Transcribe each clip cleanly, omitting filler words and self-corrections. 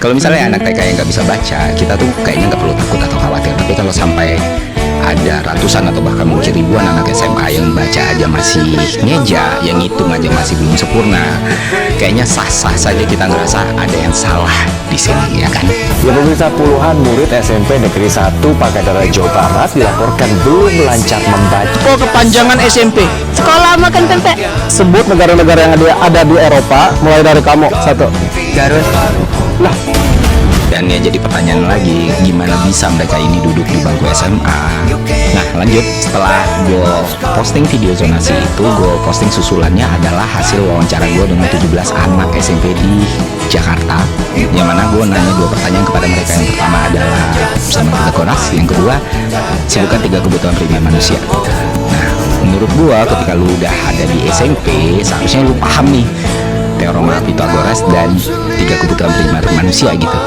Kalau misalnya anak TK yang nggak bisa baca, kita tuh kayaknya nggak perlu takut atau khawatir. Tapi kalau sampai ada ratusan atau bahkan mungkin ribuan anak SMA yang baca aja masih ngeja, yang ngitung aja masih belum sempurna, kayaknya sah-sah saja kita ngerasa ada yang salah di sini, ya kan? Ya pemirsa, puluhan murid SMP Negeri 1 Pakadara Jawa Barat dilaporkan belum lancar membaca. Oh, kepanjangan SMP. Sekolah makan tempe. Sebut negara-negara yang ada di Eropa, mulai dari kamu. 1. Garut. Lah, Dan ya jadi pertanyaan lagi, gimana bisa mereka ini duduk di bangku SMA? Nah lanjut, setelah gue posting video zonasi itu, gue posting susulannya adalah hasil wawancara gue dengan 17 anak SMP di Jakarta, yang mana gue nanya 2 pertanyaan kepada mereka. Yang pertama adalah bersama Pitagoras, yang kedua sebutkan 3 kebutuhan primer manusia. Nah menurut gue ketika lu udah ada di SMP, seharusnya lu paham nih teorema Pitagoras dan 3 kebutuhan primer manusia gitu.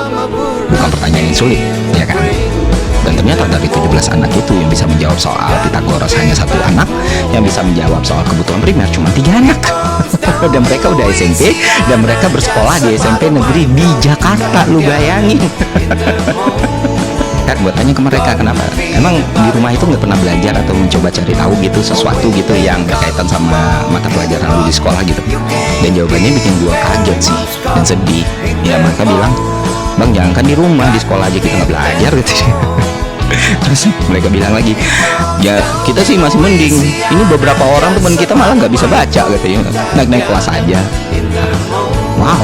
Bukan pertanyaan yang sulit, ya kan? Dan ternyata dari 17 anak itu yang bisa menjawab soal Pitagoras hanya 1 anak, yang bisa menjawab soal kebutuhan primer cuma 3 anak. Dan mereka udah SMP, dan mereka bersekolah di SMP negeri di Jakarta, lu bayangin. Kan gue tanya ke mereka, kenapa? Emang di rumah itu nggak pernah belajar atau mencoba cari tahu gitu sesuatu gitu yang berkaitan sama mata pelajaran lu di sekolah gitu? Dan jawabannya bikin gue kaget sih dan sedih. Ya mereka bilang, Bang, jangan kan di rumah, di sekolah aja kita nggak belajar gitu. Terus mereka bilang lagi, ya kita sih masih mending, ini beberapa orang teman kita malah nggak bisa baca gitu ya, naik kelas aja. Wow.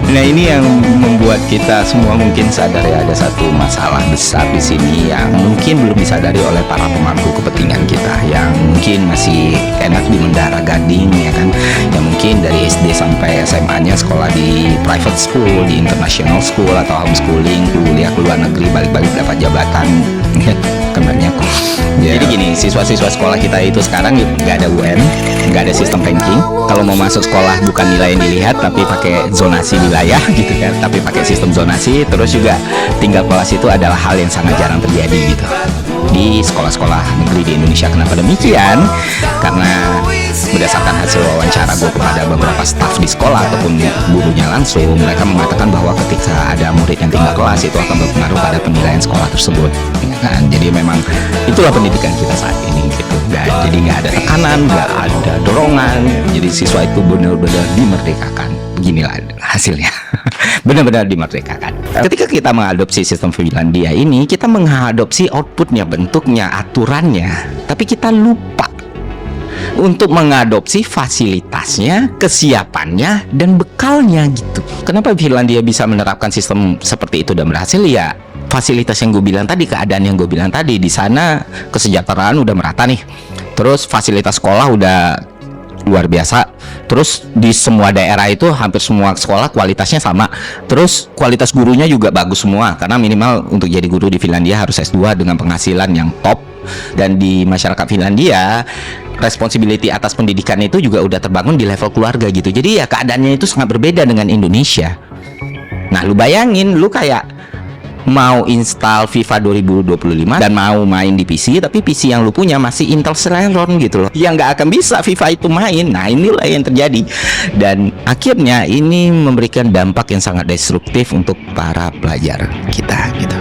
Nah ini yang membuat kita semua mungkin sadar ya, ada satu masalah besar di sini yang mungkin belum disadari oleh para pemangku kepentingan kita, yang mungkin masih enak di Menara Gading, ya kan, yang mungkin dari SD sampai SMA-nya sekolah di private school, di international school atau homeschooling, kuliah ke luar negeri, balik-balik dapat jabatan. Kabarnya kok. Jadi gini, siswa-siswa sekolah kita itu sekarang nggak ada UN, nggak ada sistem ranking. Kalau mau masuk sekolah bukan nilai yang dilihat, tapi pakai zonasi wilayah gitu kan, tapi pakai sistem zonasi. Terus juga tinggal kelas itu adalah hal yang sangat jarang terjadi gitu di sekolah-sekolah negeri di Indonesia. Kenapa demikian? Karena berdasarkan hasil wawancara gue kepada beberapa staf di sekolah ataupun gurunya langsung, mereka mengatakan bahwa ketika ada murid yang tinggal kelas itu akan berpengaruh pada penilaian sekolah tersebut, ya kan? Jadi memang itulah pendidikan kita saat ini gitu. Jadi nggak ada tekanan, nggak ada dorongan. Jadi siswa itu benar-benar dimerdekakan. Beginilah hasilnya. Benar-benar dimerdekakan. Ketika kita mengadopsi sistem Finlandia ini, kita mengadopsi outputnya, bentuknya, aturannya, tapi kita lupa untuk mengadopsi fasilitasnya, kesiapannya, dan bekalnya gitu. Kenapa Finlandia bisa menerapkan sistem seperti itu dan berhasil? Ya fasilitas yang gue bilang tadi, keadaan yang gue bilang tadi. Di sana kesejahteraan udah merata nih, terus fasilitas sekolah udah luar biasa, terus di semua daerah itu hampir semua sekolah kualitasnya sama, terus kualitas gurunya juga bagus semua, karena minimal untuk jadi guru di Finlandia harus S2 dengan penghasilan yang top. Dan di masyarakat Finlandia responsibility atas pendidikan itu juga udah terbangun di level keluarga gitu. Jadi ya keadaannya itu sangat berbeda dengan Indonesia. Nah lu bayangin, lu kayak mau install FIFA 2025 dan mau main di PC, tapi PC yang lu punya masih Intel Celeron gitu loh, yang nggak akan bisa FIFA itu main. Nah inilah yang terjadi, dan akhirnya ini memberikan dampak yang sangat destruktif untuk para pelajar kita gitu.